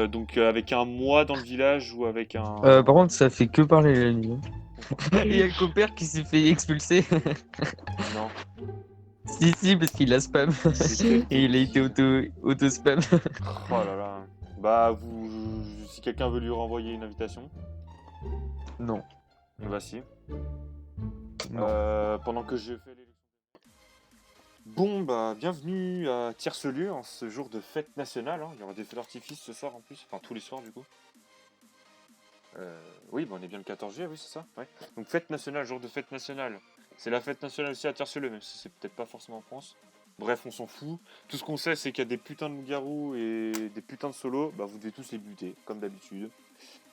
Donc avec un mois dans le village ou avec un... Par contre, ça fait que parler la nuit, hein. Il y a le compère qui s'est fait expulser. Non. Si, parce qu'il a spam. Si. Et il a été auto-spam. Oh là là. Bah si quelqu'un veut lui renvoyer une invitation, Non, bah si. non. Pendant que je fais l'élection. Bon bah bienvenue à Tierce-Lieu en ce jour de fête nationale, hein. Il y aura des feux d'artifice ce soir en plus, enfin tous les soirs du coup. Oui, bah on est bien le 14 juillet, oui c'est ça. Ouais. Donc fête nationale, jour de fête nationale. C'est la fête nationale aussi à Tierce-Lieu, même si c'est peut-être pas forcément en France. Bref, on s'en fout. Tout ce qu'on sait, c'est qu'il y a des putains de loups-garous et des putains de solos. Bah vous devez tous les buter, comme d'habitude.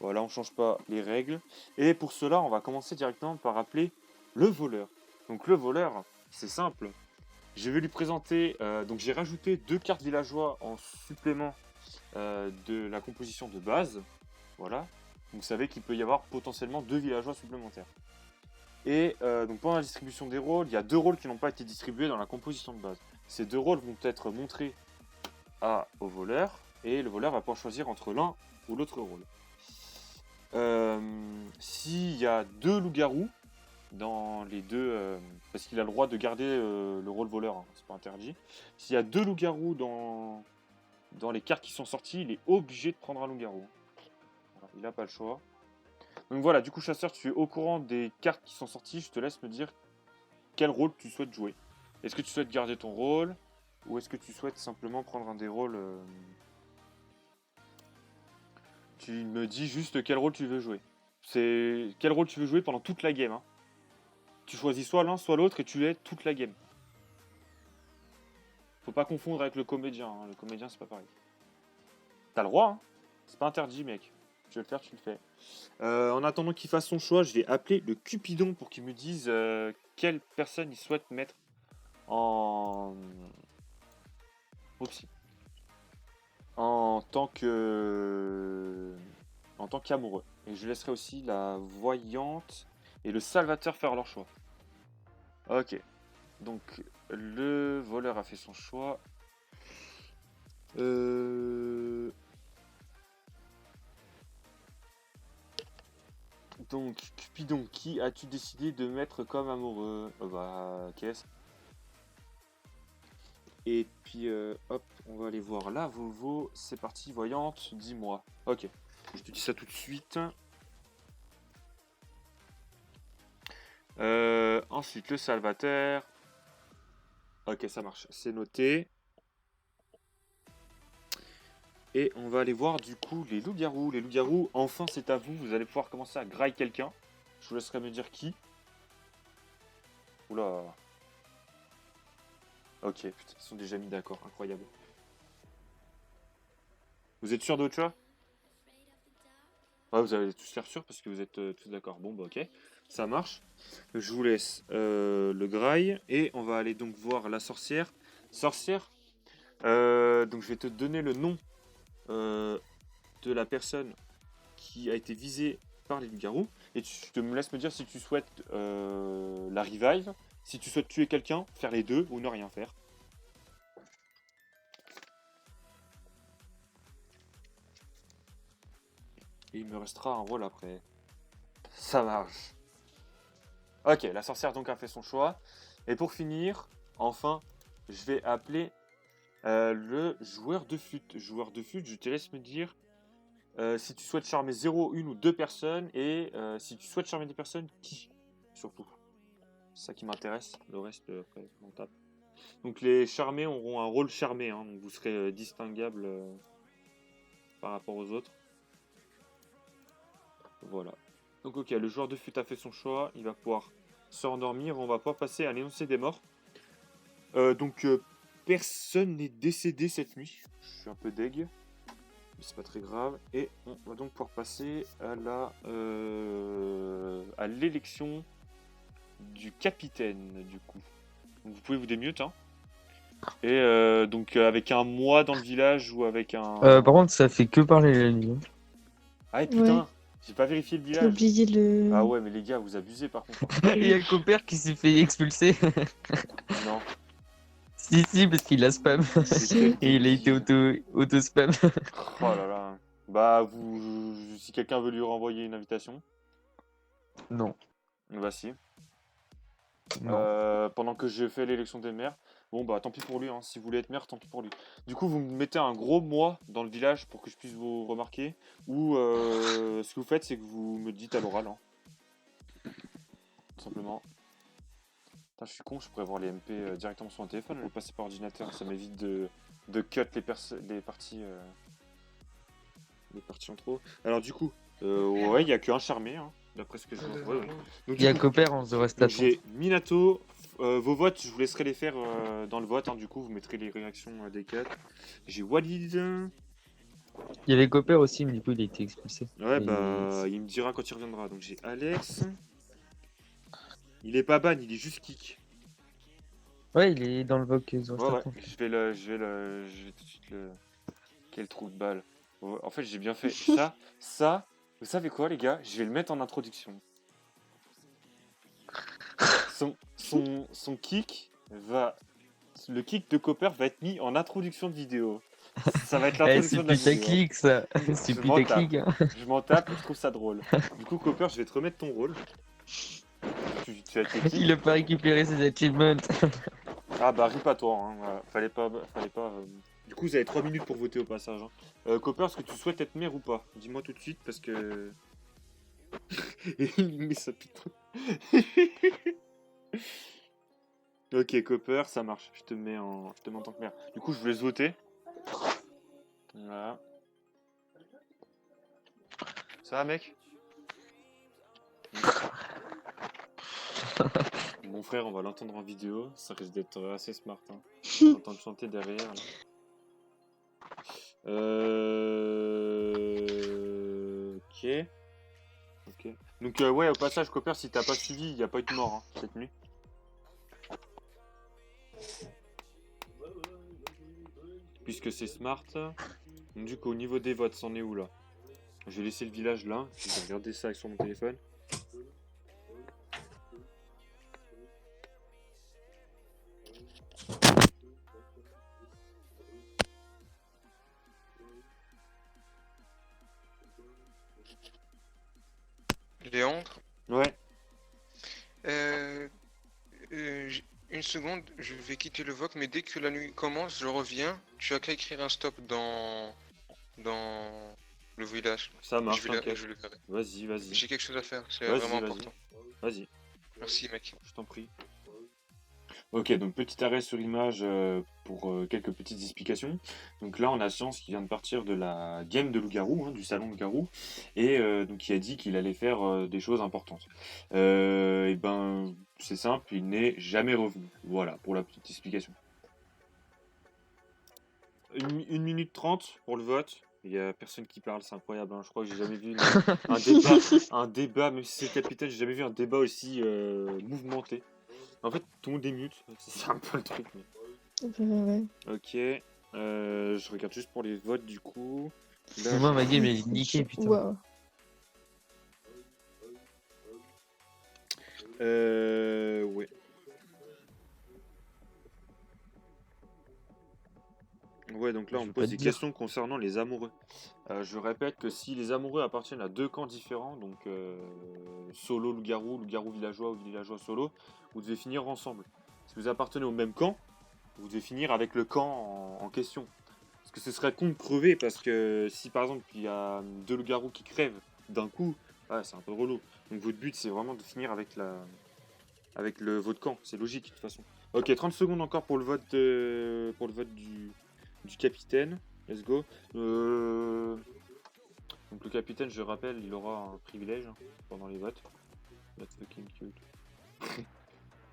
Voilà, on change pas les règles. Et pour cela, on va commencer directement par appeler le voleur. Donc le voleur, c'est simple. Je vais lui présenter... donc j'ai rajouté 2 cartes villageois en supplément de la composition de base. Voilà. Vous savez qu'il peut y avoir potentiellement 2 villageois supplémentaires. Et donc pendant la distribution des rôles, il y a 2 rôles qui n'ont pas été distribués dans la composition de base. Ces 2 rôles vont être montrés au voleur, et le voleur va pouvoir choisir entre l'un ou l'autre rôle. S'il y a 2 loups-garous dans les deux... parce qu'il a le droit de garder le rôle voleur, hein, c'est pas interdit. S'il y a 2 loups-garous dans les cartes qui sont sorties, il est obligé de prendre un loup-garou. Voilà, il n'a pas le choix. Donc voilà, du coup chasseur, tu es au courant des cartes qui sont sorties, je te laisse me dire quel rôle tu souhaites jouer. Est-ce que tu souhaites garder ton rôle, ou est-ce que tu souhaites simplement prendre un des rôles... Tu me dis juste quel rôle tu veux jouer. C'est quel rôle tu veux jouer pendant toute la game, hein. Tu choisis soit l'un, soit l'autre et tu es toute la game. Faut pas confondre avec le comédien, hein. Le comédien c'est pas pareil. T'as le droit, hein. C'est pas interdit, mec. Tu veux le faire, tu le fais. En attendant qu'il fasse son choix, je vais appeler le Cupidon pour qu'il me dise quelle personne il souhaite mettre en... Oupsie. En tant qu'amoureux. Et je laisserai aussi la voyante et le salvateur faire leur choix. Ok. Donc, le voleur a fait son choix. Donc, Cupidon, qui as-tu décidé de mettre comme amoureux? Bah, qu'est-ce? Et puis, hop, on va aller voir là. Volvo, c'est parti, voyante, dis-moi. Ok, je te dis ça tout de suite. Ensuite, le salvateur. Ok, ça marche, c'est noté. Et on va aller voir du coup les loups-garous. Les loups-garous, enfin c'est à vous. Vous allez pouvoir commencer à grailler quelqu'un. Je vous laisserai me dire qui. Oula. Ok, putain, ils sont déjà mis d'accord, incroyable. Vous êtes sûr d'autre chose? Ouais, vous allez tous faire sûr parce que vous êtes tous d'accord. Bon, bah ok, ça marche. Je vous laisse le grail et on va aller donc voir la sorcière. Sorcière, donc je vais te donner le nom de la personne qui a été visée par les loups-garous et tu te me laisses me dire si tu souhaites la revive, si tu souhaites tuer quelqu'un, faire les deux ou ne rien faire. Et il me restera un rôle après. Ça marche. Ok, la sorcière donc a fait son choix. Et pour finir, enfin, je vais appeler le joueur de flûte. Joueur de flûte, je te laisse me dire si tu souhaites charmer 0, 1 ou 2 personnes. Et si tu souhaites charmer des personnes, qui? Surtout. C'est ça qui m'intéresse. Le reste, après, on tape. Donc les charmés auront un rôle charmé. Hein, donc vous serez distinguable par rapport aux autres. Voilà. Donc ok, le joueur de flûte a fait son choix. Il va pouvoir se rendormir. On va pouvoir passer à l'énoncé des morts. Donc personne n'est décédé cette nuit. Je suis un peu deg. Mais c'est pas très grave. Et on va donc pouvoir passer à l'élection du capitaine du coup. Donc, vous pouvez vous démute, hein. Et donc avec un mois dans le village ou avec un... Par contre, ça fait que parler la nuit, hein. Ah putain, Ouais. j'ai pas vérifié le T'as village. oublié le. Ah ouais, mais les gars, vous abusez par contre, hein. Il y a le compère qui s'est fait expulser. Non. Si, parce qu'il a spam. C'est quel Et il a été débile. auto-spam. Oh là là. Bah, si quelqu'un veut lui renvoyer une invitation, Non, bah si. non. Pendant que je fais l'élection des maires. Bon bah tant pis pour lui, hein. Si vous voulez être maire, tant pis pour lui. Du coup, vous me mettez un gros moi dans le village pour que je puisse vous remarquer. Ou ce que vous faites, c'est que vous me dites à l'oral, hein. Tout simplement. Putain, je suis con, je pourrais voir les MP directement sur un téléphone, je vais passer par ordinateur. Ça m'évite de cut les parties en trop. Alors du coup, ouais, il n'y a qu'un charmé, hein, d'après ce que je vois. Ouais, ouais. Donc, Il du y a coup, Copper, on se reste donc attendre. j'ai Minato. Vos votes, je vous laisserai les faire dans le vote. Hein, du coup, vous mettrez les réactions des 4. J'ai Walid. Il y avait Copper aussi, mais du coup, il a été expulsé. Ouais, Mais bah, il me dira quand il reviendra. Donc j'ai Alex. Il est pas ban, il est juste kick. ouais, il est dans le VOC, on reste Ouais, ouais. attendre. Je vais tout de suite le. Quel trou de balle. Ouais, en fait, j'ai bien fait ça. Vous savez quoi, les gars? Je vais le mettre en introduction. Son kick va. Le kick de Copper va être mis en introduction de vidéo. Ça va être Eh, c'est l'introduction de la vidéo. Hein. putaclic, ça. C'est Je m'en tape. putaclic, hein. Je m'en tape, je trouve ça drôle. Du coup, Copper, je vais te remettre ton rôle. Tu as tes Il kicks. a pas récupéré ses achievements. Ah bah, rip à toi. Hein. Voilà. Fallait pas. Du coup, vous avez 3 minutes pour voter au passage. Hein. Copper, est-ce que tu souhaites être maire ou pas? Dis-moi tout de suite parce que. Et il met sa putain. Ok, Copper, ça marche. Je te mets en tant que maire. Du coup, je vous laisse voter. Voilà. Ça va, mec? Mon frère, on va l'entendre en vidéo. Ça risque d'être assez smart. Hein. On entend chanter derrière. Là. Ok. Ok. Donc, ouais, au passage, Copper, si t'as pas suivi, il n'y a pas eu de mort hein, cette nuit. Puisque c'est smart. Donc, du coup, au niveau des votes, c'en est où là? Je vais laisser le village là. Je vais regarder ça sur mon téléphone. Léandre, Ouais. euh, une seconde, je vais quitter le VOC, mais dès que la nuit commence, je reviens. Tu as qu'à écrire un stop dans le village. Ça marche, Je t'inquiète. le verrai. Vas-y. J'ai quelque chose à faire, c'est Vas-y, vraiment vas-y. important. Vas-y, Merci, mec. je t'en prie. Ok, donc petit arrêt sur image pour quelques petites explications. Donc là, on a Science qui vient de partir de la game de loup-garou, hein, du salon loup-garou, et donc qui a dit qu'il allait faire des choses importantes. Et ben, c'est simple, il n'est jamais revenu. Voilà, pour la petite explication. 1 minute 30 pour le vote. Il n'y a personne qui parle, c'est incroyable. Hein. Je crois que j'ai jamais vu un débat, même si c'est le capitaine, j'ai jamais vu un débat aussi mouvementé. En fait, tout le monde est mute, c'est un peu le truc. Mais... Ouais. Ok, je regarde juste pour les votes du coup. Là, Mais moi, ma j'ai- game, elle est niquée, putain. Waouh. Ouais. Ouais, donc là, Je on me veux pas pose te des dire. questions concernant les amoureux. Je répète que si les amoureux appartiennent à 2 camps différents, donc solo loup-garou villageois ou villageois solo, vous devez finir ensemble. Si vous appartenez au même camp, vous devez finir avec le camp en question. Parce que ce serait con de crever, parce que si par exemple il y a 2 loups-garous qui crèvent d'un coup, ouais, c'est un peu relou. Donc votre but c'est vraiment de finir avec votre camp, c'est logique de toute façon. Ok, 30 secondes encore pour le vote, du capitaine. Let's go. Donc le capitaine, je rappelle, il aura un privilège hein, pendant les votes. That's fucking cute.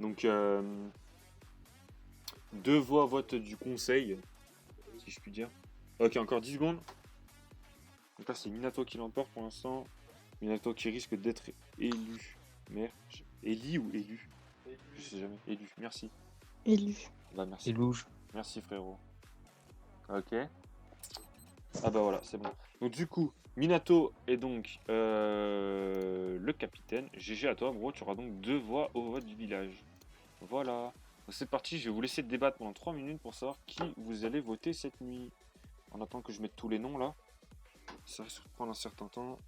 Donc 2 voix vote du conseil, si je puis dire. Ok, encore 10 secondes. Donc là, c'est Minato qui l'emporte pour l'instant. Minato qui risque d'être élu. Merde. Éli ou élu? Je sais jamais. Élu, merci. Élu. Bah merci. C'est louche. Merci frérot. Ok. Ah bah voilà, c'est bon. Donc du coup, Minato est donc le capitaine. GG à toi, gros, tu auras donc 2 voix au vote du village. Voilà. C'est parti, je vais vous laisser débattre pendant 3 minutes pour savoir qui vous allez voter cette nuit. En attendant que je mette tous les noms là. Ça risque de prendre un certain temps.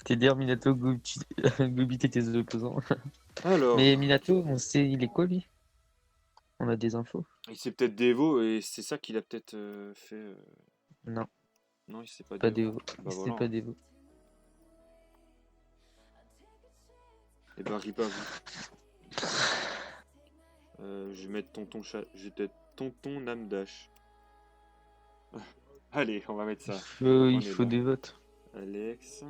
T'es dire Minato gobiter tes opposants. Alors, Mais Minato, on sait il est quoi lui? On a des infos? il s'est peut-être dévo et c'est ça qu'il a peut-être fait. Non, Non, il s'est pas pas dévo. Devo. Bah C'est voilà. pas Devo. Et bah rip à vous. Je vais mettre tonton chat. Je vais mettre tonton Namdash. Allez, on va mettre ça. On Il est faut là. des votes. Alex.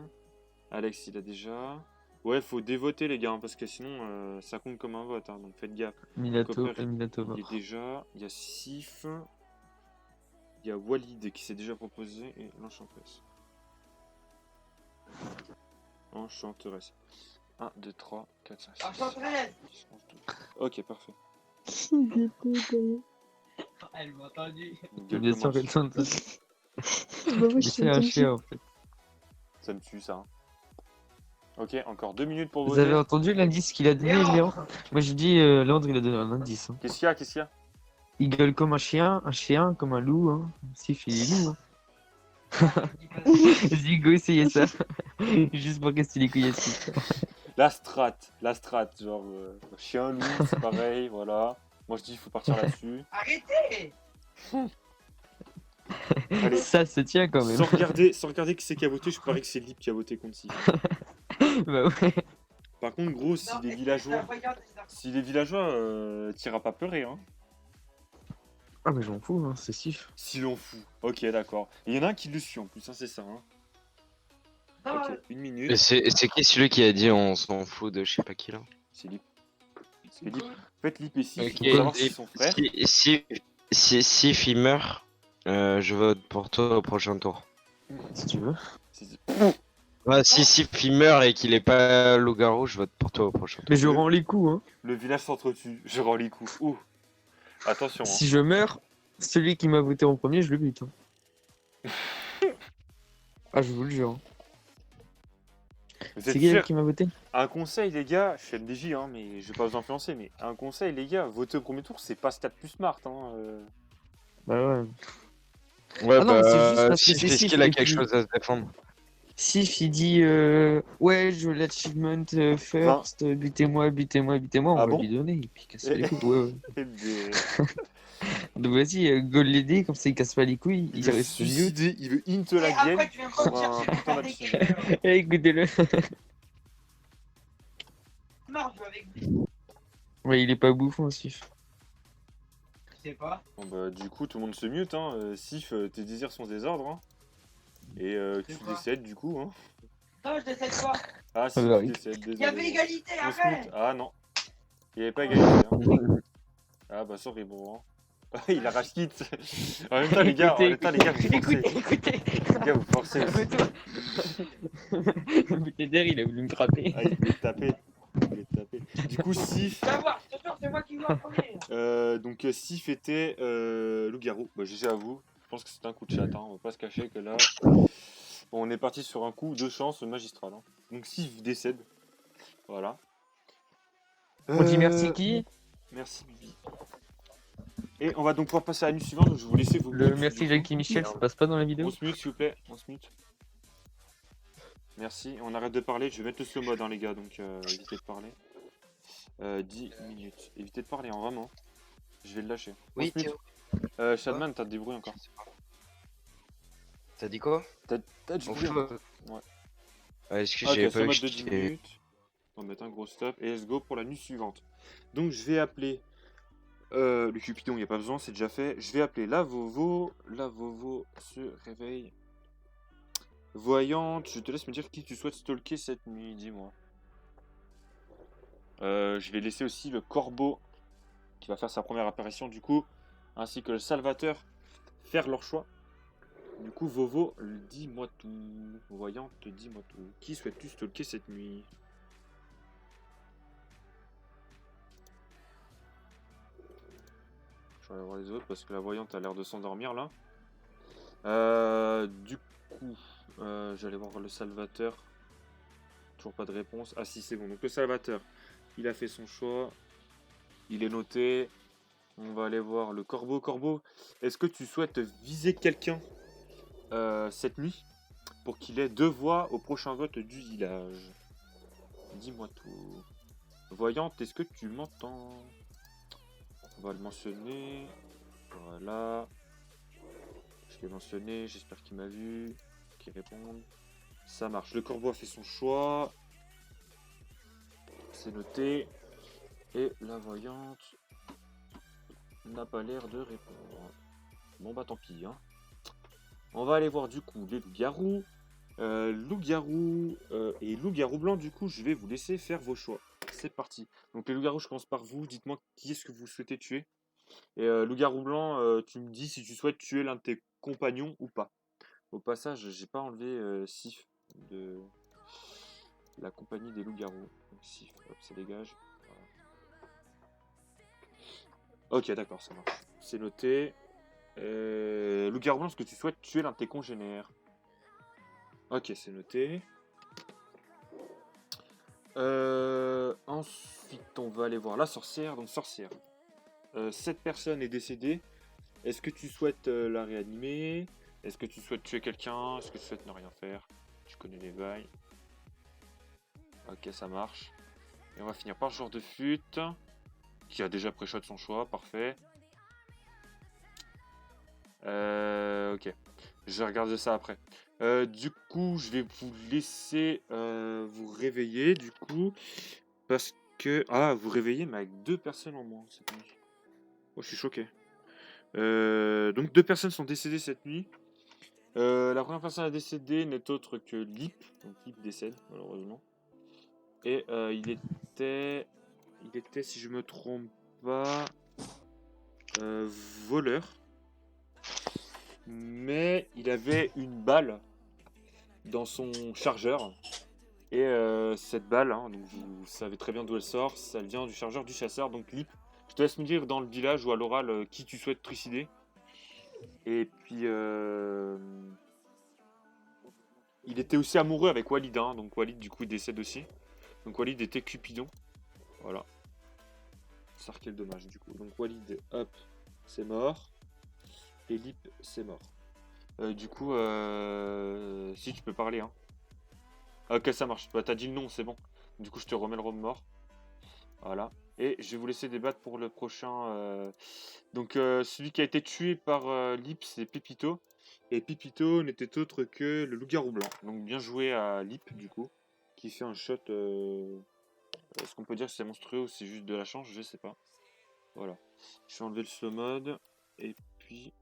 Alex, il a déjà. Ouais, faut dévoter les gars, hein, parce que sinon ça compte comme un vote, hein, donc faites gaffe. Minato, Copper, Minato il est mort. déjà. Il y a Sif. Il y a Walid qui s'est déjà proposé et l'enchanteresse. Enchanteresse. 1, 2, 3, 4, 5, 6, 7, 8, 11, 12. Ok, parfait. Elle m'a entendu. Donc, elle Bien sûr commence. qu'elle s'entend. Bah, moi, je C'est un chien en fait. Ça me tue ça. Hein. Ok, encore 2 minutes pour Vous voter. avez entendu l'indice qu'il a donné, Léon? Moi je dis, Léandre il a donné un indice. Hein. Qu'est-ce qu'il y a? Qu'est-ce qu'il y a? Il gueule comme un chien comme un loup. Hein. Sif, il est loup. Hein. Zigo, essayez ça. Juste pour casser les couilles à Sif. La strat, genre chien, loup, c'est pareil, voilà. Moi je dis il faut partir là-dessus. Arrêtez. Allez, Ça se tient quand même. sans regarder qui c'est qui a voté, je parie que c'est Lip qui a voté contre Sif. Bah ouais. Par contre, gros, si les villageois, t'iras pas pleurer, hein. Ah mais j'en fous, hein, c'est Sif. Si l'on fout. Ok, d'accord. Il y en a un qui le suit en plus, hein, c'est ça. Hein. Ok, 1 Et minute. c'est qui celui qui a dit on s'en fout de je sais pas qui là? C'est Lip. C'est Lip. En fait, Lip et Sif, Ok, il faut savoir s'ils Lip. sont frères. Si il meurt, je vote pour toi au prochain tour. Si tu veux. C'est- Ouais, si il meurt et qu'il est pas loup-garou, je vote pour toi au prochain tour. Mais je rends les coups, hein. Le village s'entretue, je rends les coups. Ouh. Attention. Hein. Si je meurs, celui qui m'a voté en premier, je le bute. Hein. Ah, je vous le jure. Hein. Vous C'est êtes qui sûr qui m'a voté? Un conseil, les gars, je suis MDJ, hein, mais je vais pas vous influencer, mais un conseil, les gars, voter au premier tour, c'est pas stat plus smart. Hein, Bah ouais. Ouais, Ah non, mais c'est juste parce que si c'est Fisk, Sif, il a et quelque puis- chose à se défendre. Sif, il dit ouais, je veux l'achievement first, butez-moi, butez-moi, butez-moi, on Ah va bon lui donner, et puis casse pas les couilles. Ouais, ouais. Mais... Donc vas-y, goal l'aider, comme ça il casse pas les couilles, Il il veut reste se mieux. suicider, il veut int la Et game. après, tu viens me pour un chercher pour putain faire des d'achievement. kills. Eh, écoutez-le. Non, je joue avec vous. Ouais, il est pas bouffon, Sif. Je sais pas. Bon bah du coup tout le monde se mute, hein. Sif, tes désirs sont des ordres, hein. Et tu C'est quoi décèdes du coup, hein. Non, je décède pas. Ah si, Alors, tu oui. décèdes, Il y avait désolé. égalité, On se arrête. mute. Ah non, il y avait pas égalité, hein. Ah bah sorry bro, hein. Il a rage kit. En même temps les gars, vous forcez. Écoutez. Les gars, vous forcez aussi. Butéder, il a voulu me frapper. Ah, il voulait te taper. Il voulait te taper. Du coup, Sif, Tu vas voir, je te jure, c'est moi qui joue en premier. donc Sif était loup-garou. Bah, GG à vous. Je pense que c'est un coup de chat. Hein. On va pas se cacher que là, bon, on est parti sur un coup de chance magistral. Hein. Donc Sif décède. Voilà. On dit merci qui? Merci Bibi. Et on va donc pouvoir passer à la nuit suivante. Donc je vais vous laisser vous Le mute, merci du coup. Jackie Michel, ça passe pas dans la vidéo? On se mute s'il vous plaît. On se mute. Merci. On arrête de parler. Je vais mettre le slow mode, hein, les gars. Donc évitez de parler. 10 minutes. Évitez de parler, hein, vraiment. Je vais le lâcher. On Oui, se mute. Théo. Shadman, t'as des bruits encore. T'as dit quoi? T'as du On bruit peut- encore. Ouais. Est-ce que Ok, j'ai slow pas eu mode de 10 j'étais- minutes. On va mettre un gros stop. Et let's go pour la nuit suivante. Donc je vais appeler le Cupidon, il n'y a pas besoin, c'est déjà fait. Je vais appeler la Vovo. La Vovo se réveille. Voyante, je te laisse me dire qui tu souhaites stalker cette nuit, dis-moi. Je vais laisser aussi le Corbeau qui va faire sa première apparition du coup, ainsi que le Salvateur faire leur choix. Du coup, Vovo, dis-moi tout. Voyante, dis-moi tout. Qui souhaites-tu stalker cette nuit? Je vais aller voir les autres parce que la voyante a l'air de s'endormir là. Du coup, j'allais voir le Salvateur. Toujours pas de réponse. Ah si, c'est bon. Donc le Salvateur, il a fait son choix. Il est noté. On va aller voir le corbeau. Corbeau, est-ce que tu souhaites viser quelqu'un cette nuit pour qu'il ait 2 voix au prochain vote du village? Dis-moi tout. Voyante, est-ce que tu m'entends? On va le mentionner. Voilà. Je l'ai mentionné, j'espère qu'il m'a vu. Qu'il réponde. Ça marche. Le corbeau a fait son choix. C'est noté. Et la voyante n'a pas l'air de répondre. Bon bah tant pis. Hein. On va aller voir du coup les loups-garous. Loup-garou et loup-garou blanc, du coup, je vais vous laisser faire vos choix. C'est parti. Donc les loups-garous, je commence par vous. Dites-moi qui est-ce que vous souhaitez tuer. Et loup-garou blanc, tu me dis si tu souhaites tuer l'un de tes compagnons ou pas. Au passage, j'ai pas enlevé Sif de la compagnie des loups-garous. Donc Sif, hop, ça dégage. Voilà. Ok, d'accord, ça marche. C'est noté. Loup-garou blanc, est-ce que tu souhaites tuer l'un de tes congénères? Ok, c'est noté. Ensuite, on va aller voir la sorcière. Donc, sorcière. Cette personne est décédée. Est-ce que tu souhaites la réanimer? Est-ce que tu souhaites tuer quelqu'un? Est-ce que tu souhaites ne rien faire? Tu connais les bails. Ok, ça marche. Et on va finir par joueur de fut. Qui a déjà pré-shot son choix. Parfait. Ok. Je vais regarder ça après. Du coup, je vais vous laisser vous réveiller, du coup, parce que... Ah, vous réveillez, mais avec 2 personnes en moins cette nuit. Oh, je suis choqué. Donc 2 personnes sont décédées cette nuit. La première personne à décéder n'est autre que Lip. Donc Lip décède, malheureusement. Et il était, si je me trompe pas, voleur. Mais il avait une balle dans son chargeur. Et cette balle, hein, donc vous savez très bien d'où elle sort, ça vient du chargeur du chasseur. Donc Lip, je te laisse me dire dans le village ou à l'oral qui tu souhaites trucider. Et puis il était aussi amoureux avec Walid, hein, donc Walid du coup il décède aussi. Donc Walid était Cupidon. Voilà. Ça quel dommage du coup. Donc Walid, hop, c'est mort. Et Lip, c'est mort. Du coup, si tu peux parler, hein. Ok, ça marche. Bah, t'as dit le nom, c'est bon. Du coup, je te remets le rhum mort. Voilà. Et je vais vous laisser débattre pour le prochain. Donc, celui qui a été tué par Lip, c'est Pépito. Et Pépito n'était autre que le loup-garou blanc. Donc, bien joué à Lip, du coup. Qui fait un shot. Est-ce qu'on peut dire que c'est monstrueux ou c'est juste de la chance? Je sais pas. Voilà. Je vais enlever le slow mode. Et puis.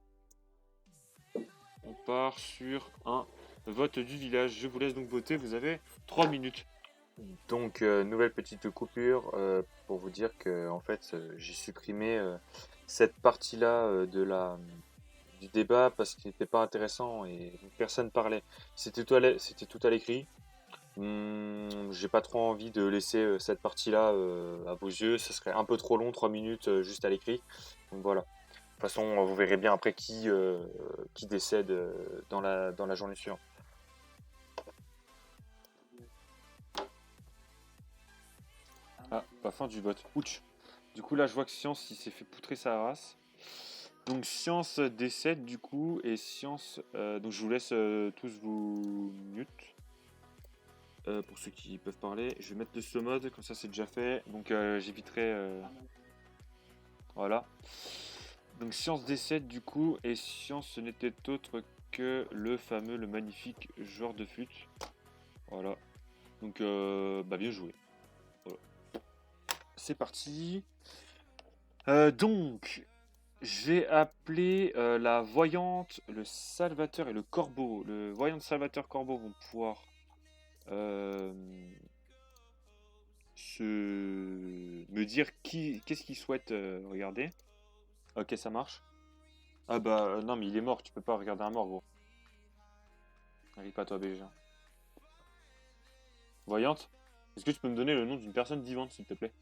On part sur un vote du village. Je vous laisse donc voter. Vous avez 3 minutes. Donc, nouvelle petite coupure pour vous dire que en fait, j'ai supprimé cette partie-là du débat parce qu'il n'était pas intéressant et personne parlait. C'était tout à l'écrit. J'ai pas trop envie de laisser cette partie-là à vos yeux. Ce serait un peu trop long, 3 minutes juste à l'écrit. Donc voilà. De toute façon, vous verrez bien après qui décède dans la journée suivante. Ah, pas fin du vote. Ouch. Du coup, là, je vois que Science, il s'est fait poutrer sa race. Donc, Science décède, du coup, et Science... donc, je vous laisse tous vous mute. Pour ceux qui peuvent parler. Je vais mettre le slow mode, comme ça, c'est déjà fait. Donc, j'éviterai... Voilà. Donc, Science décède, du coup, et Science, ce n'était autre que le fameux, le magnifique joueur de fut. Voilà. Donc, bah, bien joué. Voilà. C'est parti. Donc, j'ai appelé la voyante, le salvateur et le corbeau. Le voyante, salvateur, corbeau vont pouvoir me dire qu'est-ce qu'ils souhaitent regarder. Ok, ça marche. Ah bah non, mais il est mort, tu peux pas regarder un mort, gros. Arrive pas toi, BG. Voyante, est-ce que tu peux me donner le nom d'une personne vivante, s'il te plaît?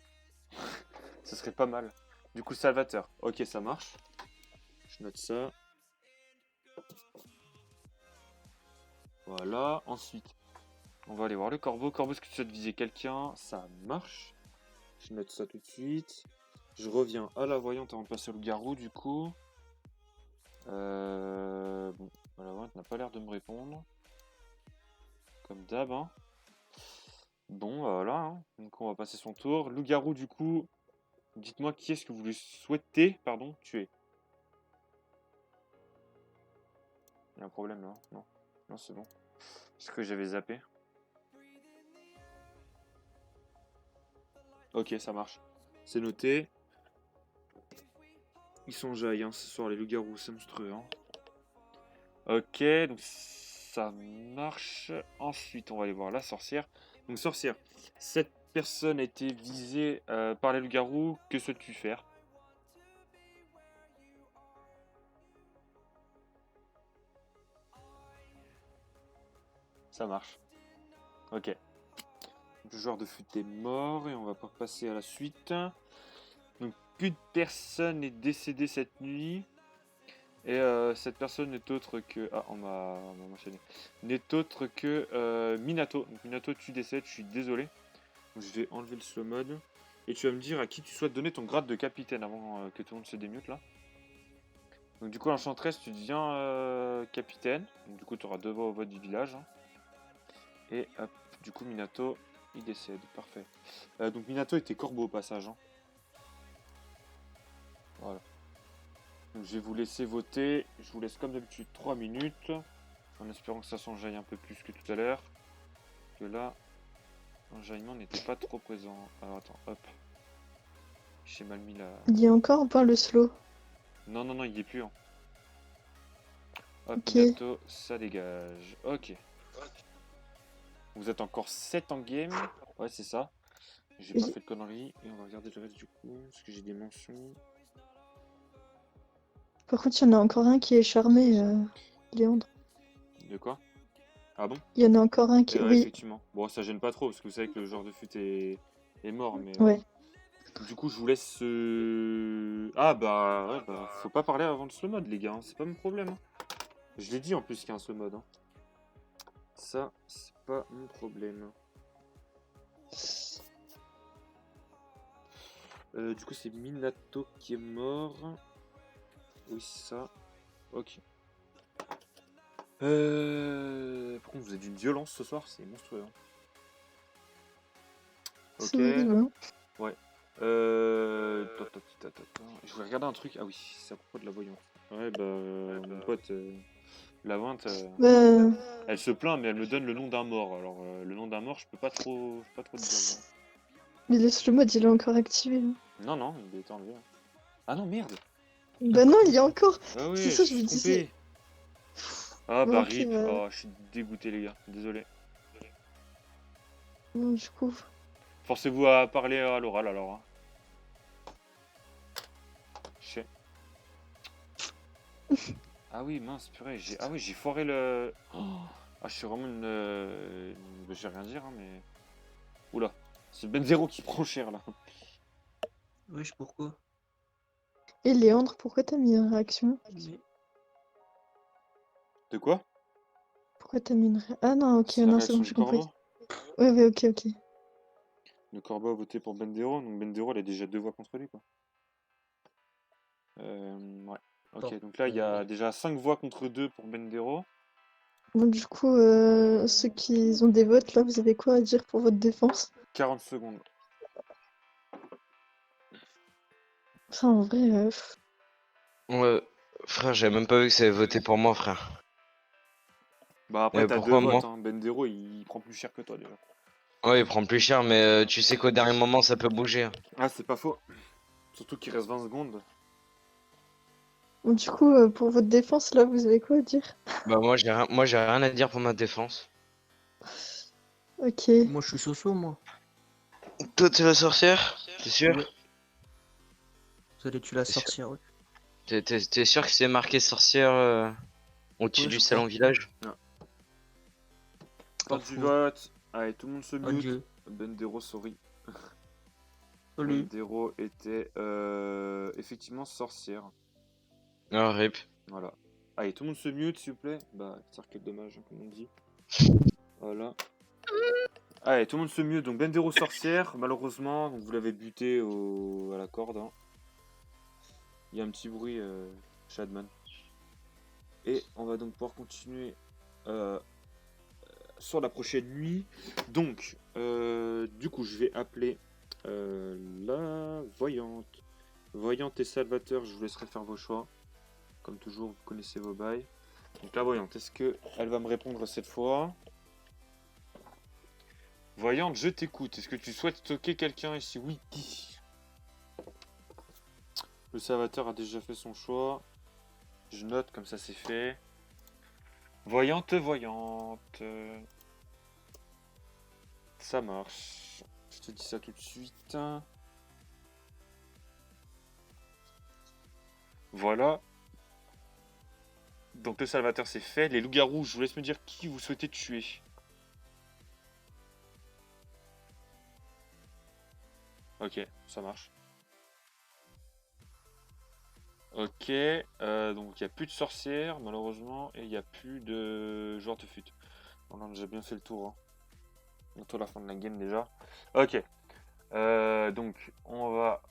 Ce serait pas mal. Du coup, salvateur. Ok, ça marche. Je note ça. Voilà. Ensuite, on va aller voir le corbeau. Corbeau, est-ce que tu souhaites viser quelqu'un? Ça marche. Je note ça tout de suite. Je reviens à la voyante avant de passer au loup-garou du coup. Bon, la voyante n'a pas l'air de me répondre. Comme d'hab, hein. Bon, voilà, hein. Donc on va passer son tour. Loup-garou du coup, dites-moi qui est-ce que vous lui souhaitez, pardon, tuer. Il y a un problème là? Non, non c'est bon. Est-ce que j'avais zappé? Ok, ça marche. C'est noté. Ils sont jailles, hein, ce soir, les loups-garous, c'est monstrueux. Hein. Ok, donc ça marche. Ensuite, on va aller voir la sorcière. Donc, sorcière, cette personne a été visée par les loups-garous. Que souhaites-tu faire? Ça marche. Ok. Le joueur de fut est mort et on va pas passer à la suite. Donc, une personne est décédée cette nuit. Et cette personne n'est autre que... Ah, on m'a mentionné. N'est autre que Minato. Donc Minato, tu décèdes, je suis désolé. Donc, je vais enlever le slow mode. Et tu vas me dire à qui tu souhaites donner ton grade de capitaine avant que tout le monde se démute là. Donc du coup, l'enchantresse, tu deviens capitaine. Donc du coup, tu auras 2 voix au vote du village. Hein. Et hop, du coup, Minato, il décède. Parfait. Donc Minato était corbeau au passage. Hein. Voilà. Donc je vais vous laisser voter. Je vous laisse comme d'habitude 3 minutes. En espérant que ça s'enjaille un peu plus que tout à l'heure. Que là, l'enjaillement n'était pas trop présent. Alors attends, hop. J'ai mal mis la... Il y a encore ou pas le slow? Non, non, non, il y est plus. Hein. Hop, Ok. Minato, ça dégage. Ok. Vous êtes encore 7 en game. Ouais, c'est ça. J'ai pas Oui. fait de conneries. Et on va regarder le reste du coup. Parce que j'ai des mentions. Par contre, il y en a encore un qui est charmé, Léandre. De quoi? Ah bon? Il y en a encore un qui... Ouais, Oui, effectivement. Bon, ça gêne pas trop. Parce que vous savez que le joueur de fut est mort. Mais ouais. du coup, je vous laisse. Ah bah, ouais, bah, faut pas parler avant le slow mode, les gars. Hein. C'est pas mon problème. Hein. Je l'ai dit en plus qu'il y a un slow mode. Hein. Ça, c'est pas mon problème. Du coup, c'est Minato qui est mort. Oui, c'est ça. Ok. Par contre, vous êtes d'une violence ce soir, c'est monstrueux. Hein. C'est Ok. horrible, hein. Ouais. Je voulais regarder un truc. Ah oui, c'est à propos de la voyante. Ouais, bah, mon pote, la voyante, Bah, elle se plaint, mais elle me donne le nom d'un mort. Alors, le nom d'un mort, je peux pas trop te dire. mais le slow mode, il est encore activé. Hein. Non, non, il est enlevé. Hein. Ah non, merde. Bah non, il y a encore. Ah oui, C'est ça, je je me me suis disais. trompé. Ah bah Ok, rip. bah, Oh, je suis dégoûté, les gars. Désolé. non, du coup. Forcez-vous à parler à l'oral alors. Hein. Chier. Ah oui, mince, purée. Ah oui, j'ai foiré le. Oh. Ah, je suis vraiment une. Je vais rien dire, hein, mais. Oula. C'est Benzero qui prend cher là. Wesh, pourquoi? Et Léandre, pourquoi t'as mis une réaction? Mais De quoi? Pourquoi t'as mis une Ah non, ok, C'est la non, c'est réaction bon, du j'ai compris. corbeau. Ouais, ouais, ok, ok. Le corbeau a voté pour Bendero, donc Bendero, il a déjà 2 voix contre lui, quoi. Ouais. Ok, attends, donc là, il y a déjà 5 voix contre 2 pour Bendero. Bon, du coup, ceux qui ont des votes, là, vous avez quoi à dire pour votre défense? 40 secondes. Enfin, en vrai, Ouais, frère, j'avais même pas vu que ça avait voté pour moi, frère. Bah après, t'as 2 Pourquoi moi? votes, hein. Bendero, il prend plus cher que toi, déjà. Ouais, il prend plus cher, mais tu sais qu'au dernier moment, ça peut bouger. Hein. Ah, c'est pas faux. Surtout qu'il reste 20 secondes. bon, du coup, pour votre défense, là, vous avez quoi à dire? Bah moi j'ai rien à dire pour ma défense. Ok. moi je suis Soso, moi. Toi t'es la sorcière? T'es sûr? Ouais. Vous allez tuer la T'es sûr? sorcière, ouais. T'es sûr que c'est marqué sorcière au-dessus Ouais, du je salon crois. village? Fin Pas du fou. vote. Allez, tout le monde se mute. Adieu. Bendero, sorry. Salut. Bendero était effectivement sorcière. Ah, rip. Voilà. Allez, tout le monde se mute, s'il vous plaît. Bah, c'est quel dommage, hein, comme on dit. Voilà. Allez, tout le monde se mute. Donc Bendero sorcière, malheureusement, donc vous l'avez buté à la corde. Hein. Il y a un petit bruit, Shadman. Et on va donc pouvoir continuer sur la prochaine nuit. Donc, du coup, je vais appeler la voyante. Voyante et Salvateur, je vous laisserai faire vos choix. Comme toujours, vous connaissez vos bails. Donc la voyante, est-ce qu'elle va me répondre cette fois? Voyante, je t'écoute. Est-ce que tu souhaites stocker quelqu'un ici? Oui, qui? Le Salvateur a déjà fait son choix. Je note, comme ça c'est fait. Voyante, voyante. Ça marche. Je te dis ça tout de suite. Voilà. Donc le Salvateur c'est fait. Les loups-garous, je vous laisse me dire qui vous souhaitez tuer. Ok, ça marche. Ok, donc il n'y a plus de sorcières malheureusement et il n'y a plus de joueurs de fut. On a déjà bien fait le tour. Hein. Bientôt la fin de la game déjà. Ok, donc on va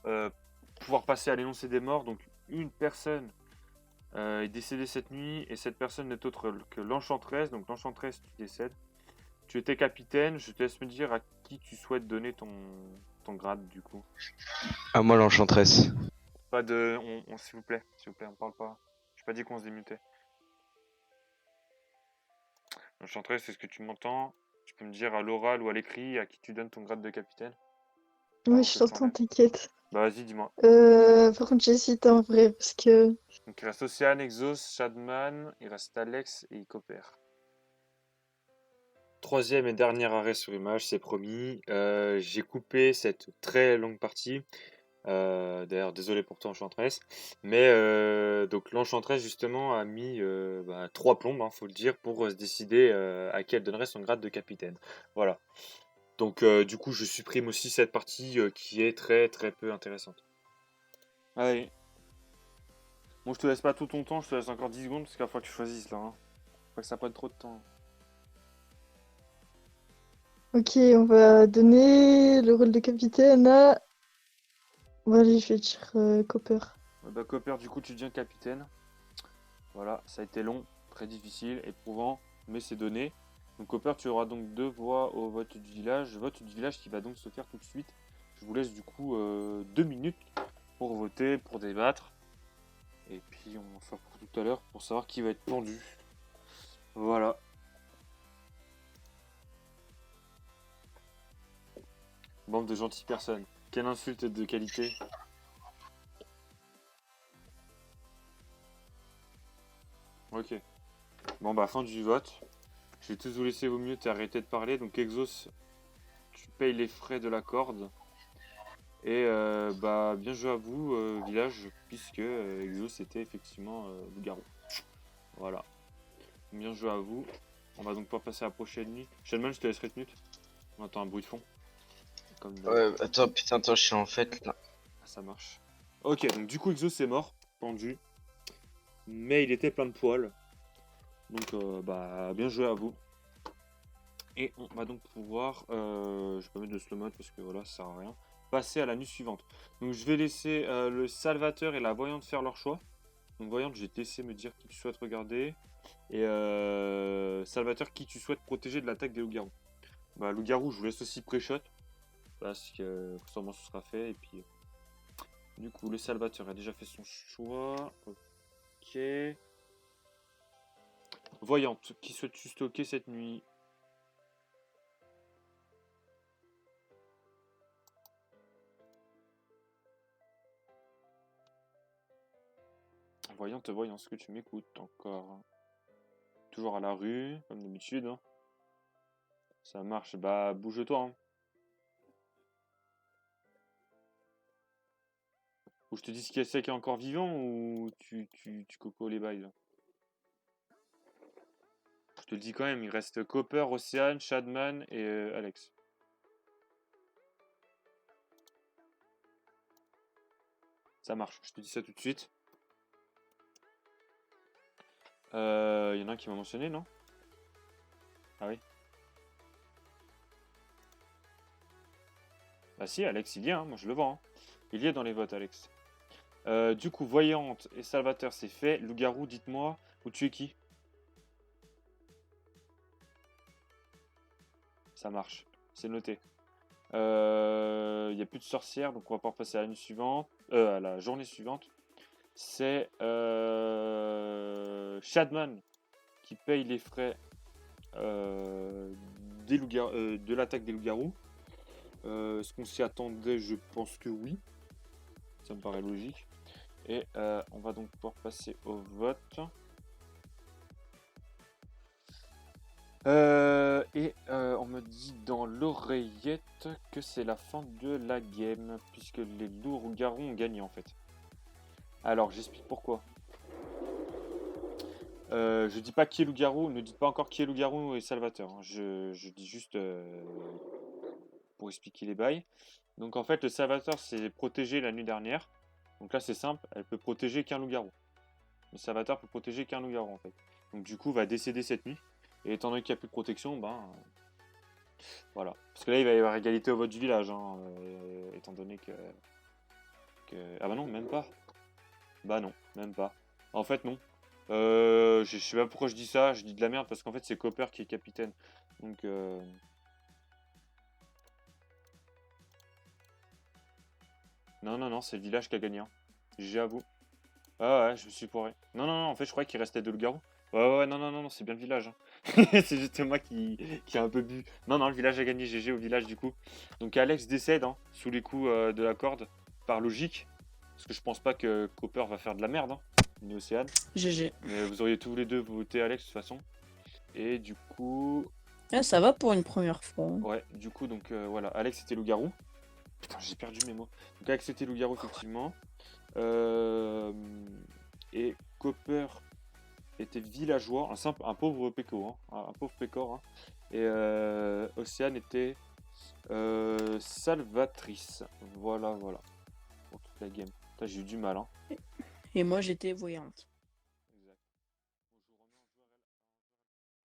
pouvoir passer à l'énoncé des morts. Donc une personne est décédée cette nuit et cette personne n'est autre que l'enchanteresse. Donc l'enchanteresse, tu décèdes. Tu étais capitaine, je te laisse me dire à qui tu souhaites donner ton grade du coup. À moi l'enchanteresse. Pas de... s'il vous plaît, on parle pas. J'ai pas dit qu'on se démutait. L'enchanteresse, est-ce que tu m'entends? Tu peux me dire à l'oral ou à l'écrit à qui tu donnes ton grade de capitaine? Oui, Avant je que je t'entends, t'enlève. t'inquiète. Bah vas-y, dis-moi. Par contre, j'hésite en vrai, parce que... Donc il reste Océane, Exos, Shadman, il reste Alex et Copper. Troisième et dernier arrêt sur image, c'est promis. J'ai coupé cette très longue partie. D'ailleurs, désolé pour toi, Enchantress. Mais donc l'Enchantress, justement, a mis 3 plombes, hein, faut le dire, pour se décider à qui elle donnerait son grade de capitaine. Voilà. Donc du coup, je supprime aussi cette partie qui est très très peu intéressante. Allez. Bon, je te laisse pas tout ton temps, je te laisse encore 10 secondes parce qu'il va falloir que tu choisisses là. Hein. Faut pas que ça prenne trop de temps. Ok, on va donner le rôle de capitaine à... Bon, allez, je vais dire Copper. Bah, Copper, du coup, tu deviens capitaine. Voilà, ça a été long, très difficile, éprouvant, mais c'est donné. Donc Copper, tu auras donc 2 voix au vote du village. Vote du village qui va donc se faire tout de suite. Je vous laisse du coup 2 minutes pour voter, pour débattre. Et puis on va faire pour tout à l'heure pour savoir qui va être pendu. Voilà. Bande de gentilles personnes. Quelle insulte de qualité. Ok. Bon bah fin du vote. Je vais tous vous laisser au mieux et arrêter de parler. Donc Exos, tu payes les frais de la corde. Et bah bien joué à vous, village, puisque Exos était effectivement loup-garou. Voilà. Bien joué à vous. On va donc pouvoir passer à la prochaine nuit. Shenman, je te laisserai te mute. On entend un bruit de fond. Comme Ouais, attends, putain, attends, je suis en fait là. ah, ça marche. Ok, donc du coup Exos est mort, pendu. Mais il était plein de poils. Donc bah bien joué à vous. Et on va donc pouvoir, je vais pas mettre de slow mode parce que voilà, ça sert à rien. Passer à la nuit suivante. Donc je vais laisser le Salvateur et la Voyante faire leur choix. Donc Voyante, je vais te laisser me dire qui tu souhaites regarder. Et Salvateur, qui tu souhaites protéger de l'attaque des loups-garous. Bah loup-garou, je vous laisse aussi pré-shot. Parce que sûrement ce sera fait. Et puis du coup, le Salvateur a déjà fait son choix. Ok. Voyante, qui souhaites-tu stocker cette nuit? Voyante, est-ce que tu m'écoutes encore? Toujours à la rue, comme d'habitude. Hein. Ça marche, bah bouge-toi. Hein. Ou je te dis ce qui est encore vivant ou tu coco les bails là. Je te le dis quand même, il reste Copper, Océane, Shadman et Alex. Ça marche, je te dis ça tout de suite. Y en a un qui m'a mentionné, non? Ah oui. Bah si, Alex, il y est, hein, moi je le vois. Hein. Il y est dans les votes, Alex. Du coup, Voyante et Salvateur, c'est fait. Loup-garou, dites-moi, vous tuez qui? Ça marche, c'est noté. Il n'y a plus de sorcière, donc on va pouvoir passer à la nuit suivante, à la journée suivante. C'est Shadman qui paye les frais de l'attaque des loups-garous. Est-ce qu'on s'y attendait? Je pense que oui. Ça me paraît logique. Et on va donc pouvoir passer au vote. On me dit dans l'oreillette que c'est la fin de la game, puisque les loups-garous ont gagné en fait. Alors j'explique pourquoi. Je dis pas qui est loup-garou, ne dites pas encore qui est loup-garou et Salvateur. Hein. Je dis juste pour expliquer les bails. Donc en fait le Salvateur s'est protégé la nuit dernière. Donc là c'est simple, elle peut protéger qu'un loup-garou. Le Salvateur peut protéger qu'un loup-garou en fait. Donc du coup va décéder cette nuit. Et étant donné qu'il n'y a plus de protection, ben voilà. Parce que là il va y avoir égalité au vote du village, hein, étant donné que... Ah bah non, même pas. Bah non, même pas. En fait non. Je sais pas pourquoi je dis ça, je dis de la merde parce qu'en fait c'est Copper qui est capitaine. Donc non, c'est le village qui a gagné. Hein. GG à vous. Ah ouais, je me suis poiré. Non, en fait je croyais qu'il restait deux loups-garous. Ouais, non, c'est bien le village. Hein. C'est juste moi qui a un peu bu. Non, le village a gagné, GG au village du coup. Donc Alex décède hein, sous les coups de la corde, par logique. Parce que je pense pas que Copper va faire de la merde, hein, ni Océane. GG. Mais vous auriez tous les deux voté Alex de toute façon. Et du coup... Ah, ça va pour une première fois. Ouais, du coup, donc voilà, Alex était loup-garou. Putain, j'ai perdu mes mots. Donc Alex était loup-garou, effectivement. Et Copper était villageois, un pauvre péco, hein, un pauvre pécor. Hein. Et Océane était salvatrice. Voilà. Pour toute la game. J'ai eu du mal. Hein. Et moi, j'étais voyante.